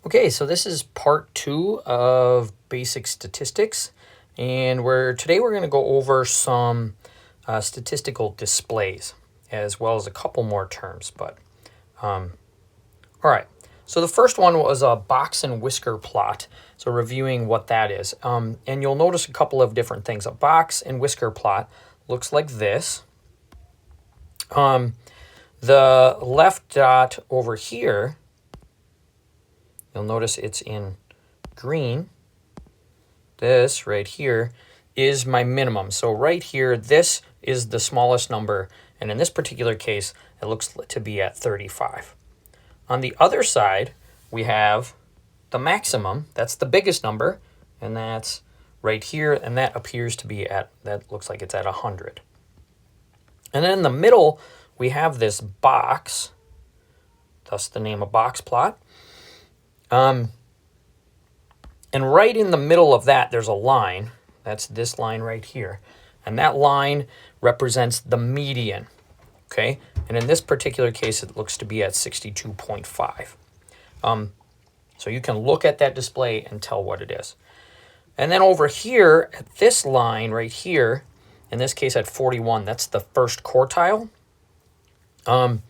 Okay, so this is part 2 of basic statistics, and today we're going to go over some statistical displays as well as a couple more terms. All right. So the first one was a box and whisker plot. So reviewing what that is, and you'll notice a couple of different things. A box and whisker plot looks like this. The left dot over here, you'll notice it's in green. This right here is my minimum. So right here, this is the smallest number. And in this particular case, it looks to be at 35. On the other side, we have the maximum. That's the biggest number. And that's right here. And that appears to be that looks like it's at 100. And then in the middle, we have this box. Thus the name of box plot. And right in the middle of that, there's a line. That's this line right here. And that line represents the median. Okay? And in this particular case, it looks to be at 62.5. So you can look at that display and tell what it is. And then over here, at this line right here, in this case at 41, that's the first quartile. And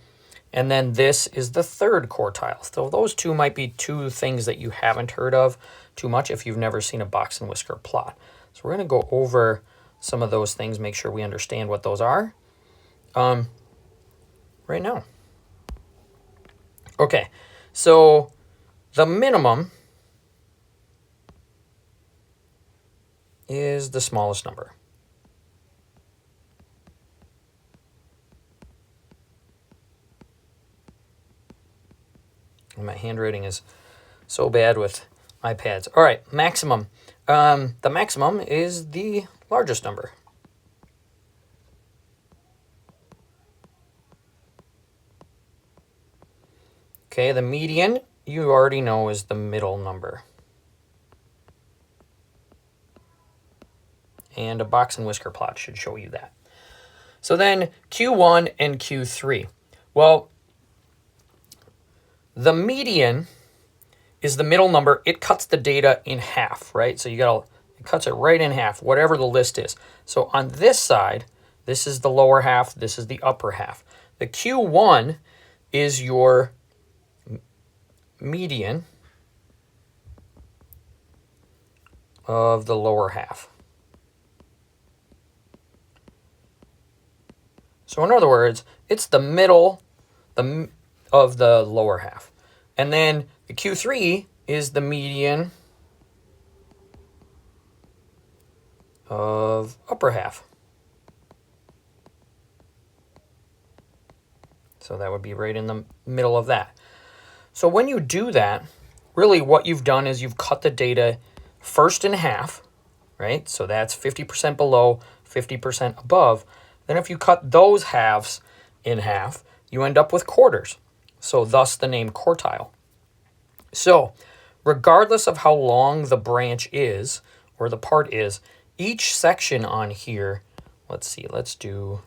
then this is the third quartile. So those two might be two things that you haven't heard of too much if you've never seen a box and whisker plot. So we're going to go over some of those things, make sure we understand what those are right now. Okay, so the minimum is the smallest number. And my handwriting is so bad with iPads. All right, maximum. The maximum is the largest number. Okay, the median, you already know, is the middle number. And a box and whisker plot should show you that. So then Q1 and Q3. Well, the median is the middle number. It cuts the data in half, right? So it cuts it right in half, whatever the list is. So on this side, this is the lower half, this is the upper half. The Q1 is your median of the lower half. So in other words, it's the middle of the lower half. And then the Q3 is the median of upper half. So that would be right in the middle of that. So when you do that, really what you've done is you've cut the data first in half, right? So that's 50% below, 50% above. Then if you cut those halves in half, you end up with quarters. So thus the name quartile. So regardless of how long the branch is, or the part is, each section on here, let's do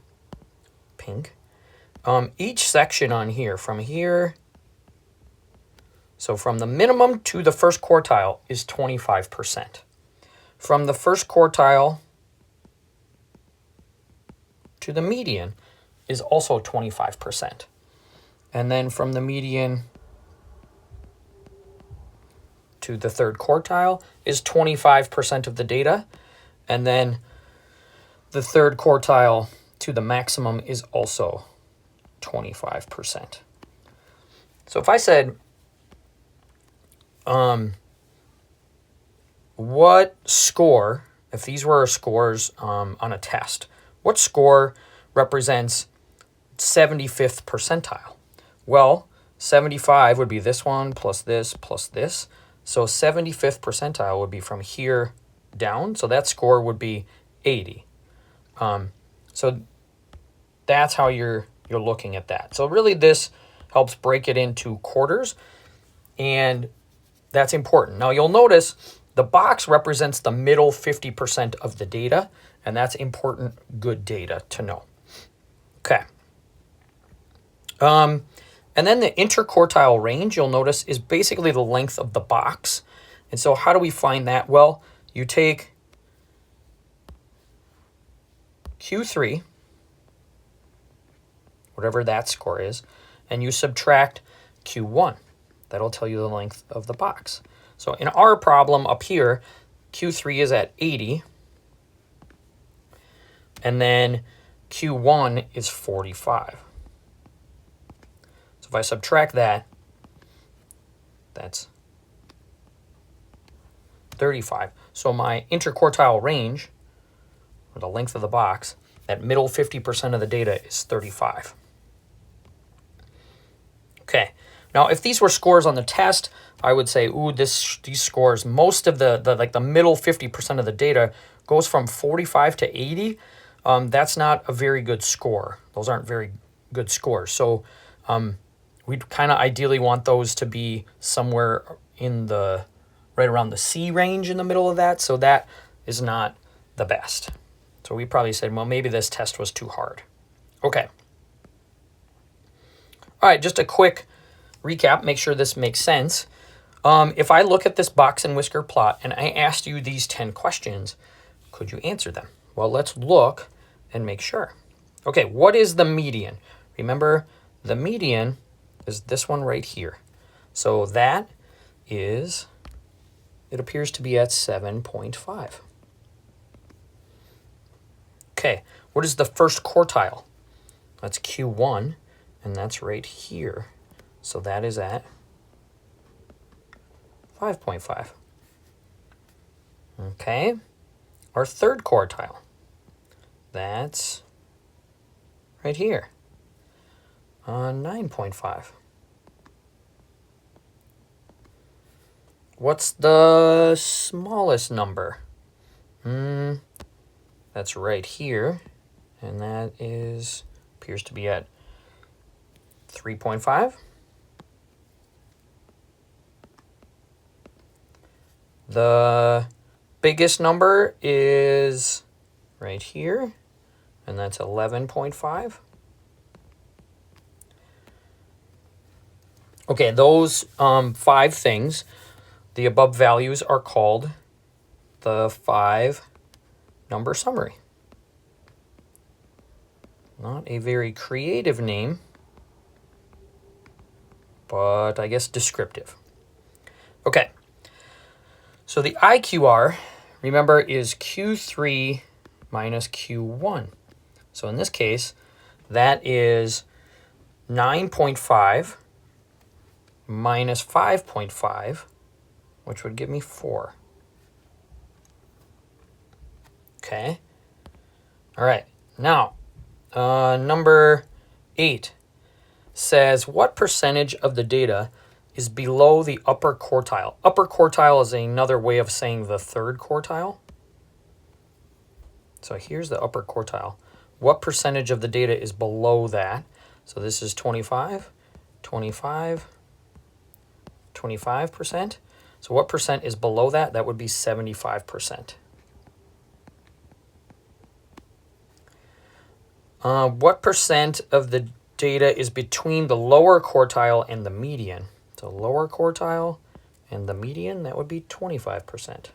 pink. Each section on here, so from the minimum to the first quartile is 25%. From the first quartile to the median is also 25%. And then from the median to the third quartile is 25% of the data. And then the third quartile to the maximum is also 25%. So if I said, what score, if these were scores on a test, what score represents 75th percentile? Well, 75 would be this one plus this plus this. So 75th percentile would be from here down. So that score would be 80. So that's how you're looking at that. So really this helps break it into quarters, and that's important. Now you'll notice the box represents the middle 50% of the data, and that's important, good data to know. Okay. And then the interquartile range, you'll notice, is basically the length of the box. And so how do we find that? Well, you take Q3, whatever that score is, and you subtract Q1. That'll tell you the length of the box. So in our problem up here, Q3 is at 80, and then Q1 is 45. So if I subtract that, that's 35. So my interquartile range, or the length of the box, that middle 50% of the data is 35. Okay, now if these were scores on the test, I would say, ooh, these scores, most of the middle 50% of the data goes from 45 to 80. That's not a very good score. Those aren't very good scores. So we'd kind of ideally want those to be somewhere in the, right around the C range in the middle of that. So that is not the best. So we probably said, well, maybe this test was too hard. Okay. All right, just a quick recap, make sure this makes sense. If I look at this box and whisker plot and I asked you these 10 questions, could you answer them? Well, let's look and make sure. Okay, what is the median? Remember, the median is this one right here. So that is, it appears to be at 7.5. Okay, what is the first quartile? That's Q1, and that's right here. So that is at 5.5. Okay, our third quartile, that's right here, 9.5. What's the smallest number? That's right here, and that is, appears to be at 3.5. The biggest number is right here, and that's 11.5. Okay, those 5 things, the above values are called the 5-number summary. Not a very creative name, but I guess descriptive. Okay, so the IQR, remember, is Q3 minus Q1. So in this case, that is 9.5 minus 5.5, which would give me 4. Okay. All right. Now, number 8 says, what percentage of the data is below the upper quartile? Upper quartile is another way of saying the third quartile. So here's the upper quartile. What percentage of the data is below that? So this is 25, 25, 25%. So what percent is below that? That would be 75%. What percent of the data is between the lower quartile and the median? So lower quartile and the median, that would be 25%.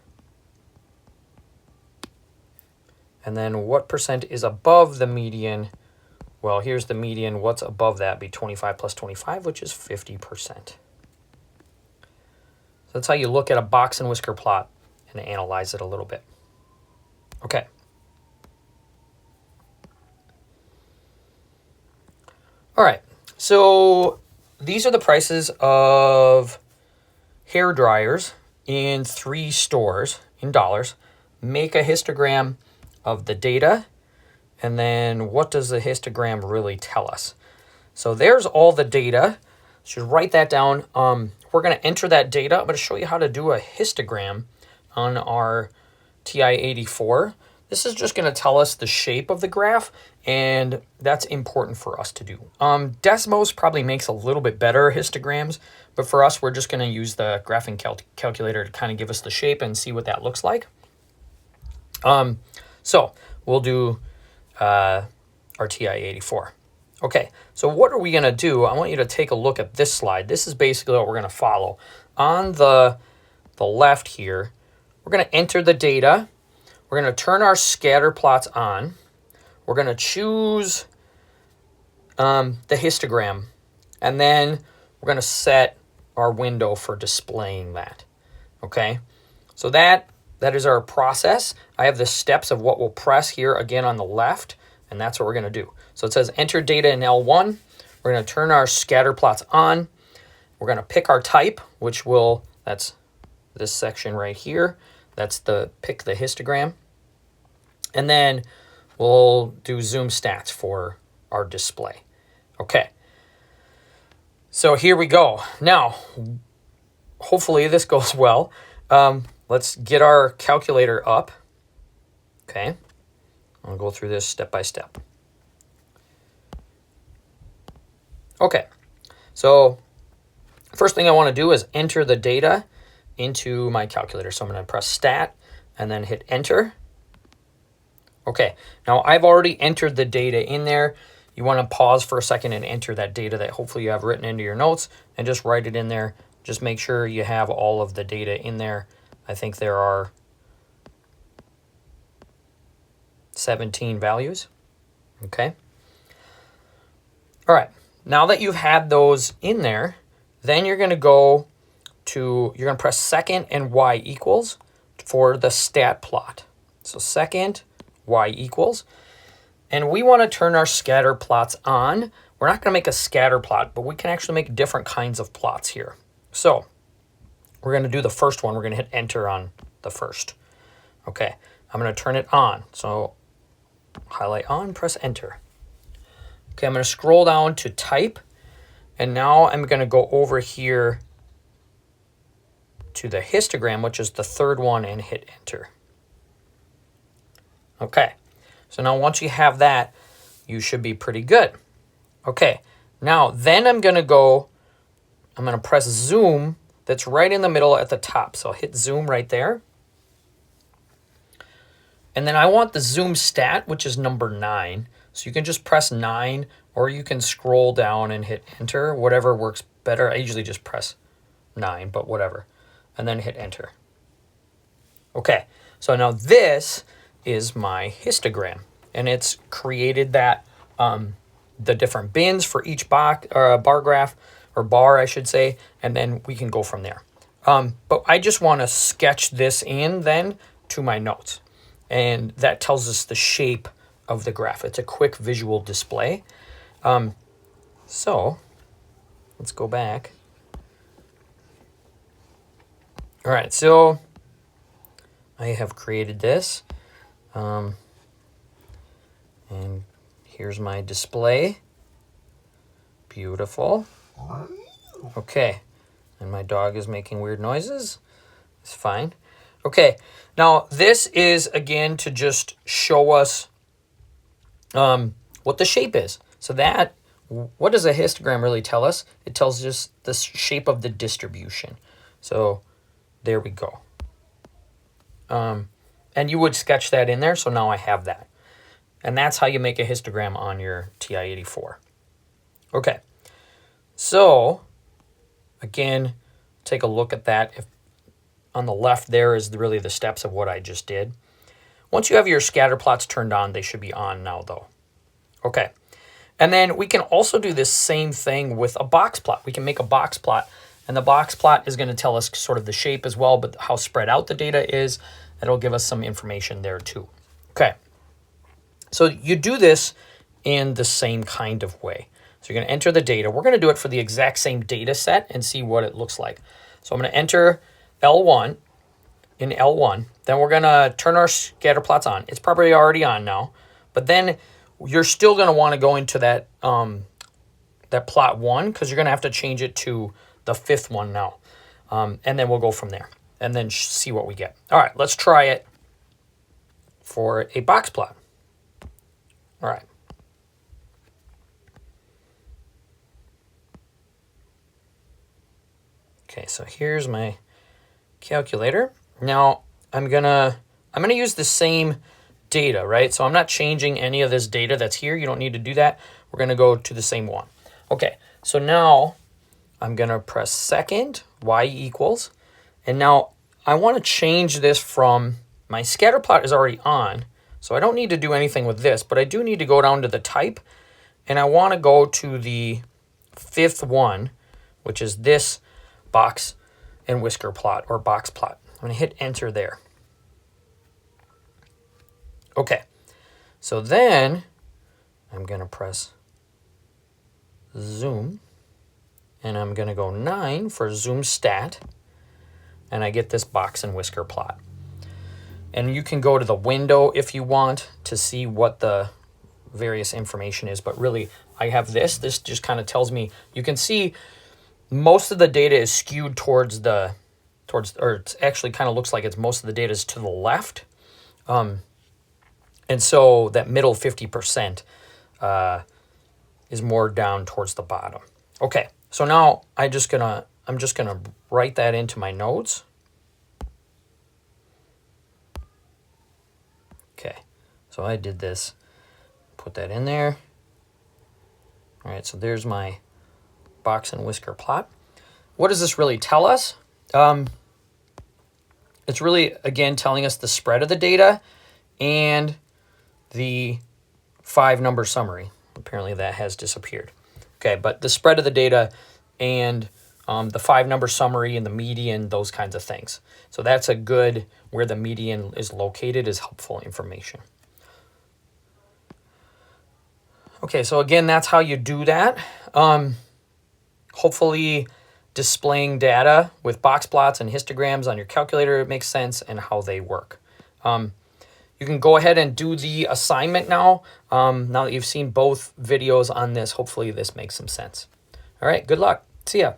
And then what percent is above the median? Well, here's the median. What's above that? Be 25 plus 25, which is 50%. So that's how you look at a box and whisker plot and analyze it a little bit. Okay. All right, so these are the prices of hair dryers in 3 stores in dollars. Make a histogram of the data, and then what does the histogram really tell us? So there's all the data. Should write that down. We're going to enter that data. I'm going to show you how to do a histogram on our TI-84. This is just going to tell us the shape of the graph, and that's important for us to do. Desmos probably makes a little bit better histograms, but for us, we're just going to use the graphing calculator to kind of give us the shape and see what that looks like. So we'll do our TI-84. Okay, so what are we going to do? I want you to take a look at this slide. This is basically what we're going to follow. On the left here, we're going to enter the data. We're going to turn our scatter plots on. We're going to choose the histogram. And then we're going to set our window for displaying that. Okay, so that is our process. I have the steps of what we'll press here again on the left, and that's what we're going to do. So it says enter data in L1. We're going to turn our scatter plots on. We're going to pick our type, which that's this section right here. That's pick the histogram. And then we'll do zoom stats for our display. Okay. So here we go. Now, hopefully this goes well. Let's get our calculator up. Okay. I'll go through this step by step. Okay. So first thing I want to do is enter the data into my calculator. So I'm going to press stat and then hit enter. Okay. Now I've already entered the data in there. You want to pause for a second and enter that data that hopefully you have written into your notes and just write it in there. Just make sure you have all of the data in there. I think there are 17 values. Okay. All right. Now that you've had those in there, then you're going to you're going to press second and Y equals for the stat plot. So second, Y equals. And we want to turn our scatter plots on. We're not going to make a scatter plot, but we can actually make different kinds of plots here. So we're going to do the first one. We're going to hit enter on the first. Okay, I'm going to turn it on. So highlight on, press enter. Okay, I'm going to scroll down to type. And now I'm going to go over here to the histogram, which is the third one, and hit enter. Okay, so now once you have that, you should be pretty good. Okay, now then I'm going to press zoom. That's right in the middle at the top. So I'll hit zoom right there. And then I want the zoom stat, which is number 9. So you can just press 9, or you can scroll down and hit enter, whatever works better. I usually just press 9, but whatever. And then hit enter. Okay, so now this is my histogram. And it's created that the different bins for each bar graph, or bar, I should say, and then we can go from there. But I just want to sketch this in then to my notes. And that tells us the shape of the graph. It's a quick visual display. So let's go back. All right, so I have created this. And here's my display. Beautiful. Okay, and my dog is making weird noises. It's fine. Okay, now this is again to just show us what the shape is. So what does a histogram really tell us? It tells us the shape of the distribution. So there we go. And you would sketch that in there, so now I have that. And that's how you make a histogram on your TI-84. Okay, so again, take a look at that. If on the left there is really the steps of what I just did. Once you have your scatter plots turned on, they should be on now though. Okay, and then we can also do this same thing with a box plot. We can make a box plot, and the box plot is going to tell us sort of the shape as well, but how spread out the data is. That'll give us some information there too. Okay, so you do this in the same kind of way. So you're going to enter the data. We're going to do it for the exact same data set and see what it looks like. So I'm going to enter L1 in L1. Then we're going to turn our scatter plots on. It's probably already on now, but then you're still going to want to go into that that plot 1 because you're going to have to change it to the 5th one now. And then we'll go from there and then see what we get. All right, let's try it for a box plot. All right. Okay, so here's my calculator. Now I'm gonna use the same data, right? So I'm not changing any of this data that's here. You don't need to do that. we're going to go to the same one. Okay, so now I'm going to press second, y equals, and now I want to change this from, my scatter plot is already on, so I don't need to do anything with this, but I do need to go down to the type, and I want to go to the fifth one, which is this box and whisker plot or box plot. I'm going to hit enter there. Okay, so then I'm going to press zoom, and I'm going to go 9 for zoom stat, and I get this box and whisker plot. And you can go to the window if you want to see what the various information is, but really I have this. This just kind of tells me, you can see most of the data is skewed towards or it actually kind of looks like it's most of the data is to the left. And so that middle 50% is more down towards the bottom. Okay, so now I'm just gonna write that into my notes. Okay, so I did this, put that in there. All right, so there's my box and whisker plot. What does this really tell us? It's really, again, telling us the spread of the data and the 5-number summary. Apparently that has disappeared. Okay, but the spread of the data and the 5-number summary and the median, those kinds of things. So that's a good, where the median is located is helpful information. Okay, so again, that's how you do that. Hopefully displaying data with box plots and histograms on your calculator makes sense and how they work. You can go ahead and do the assignment now. Now that you've seen both videos on this, hopefully this makes some sense. All right, good luck. See ya.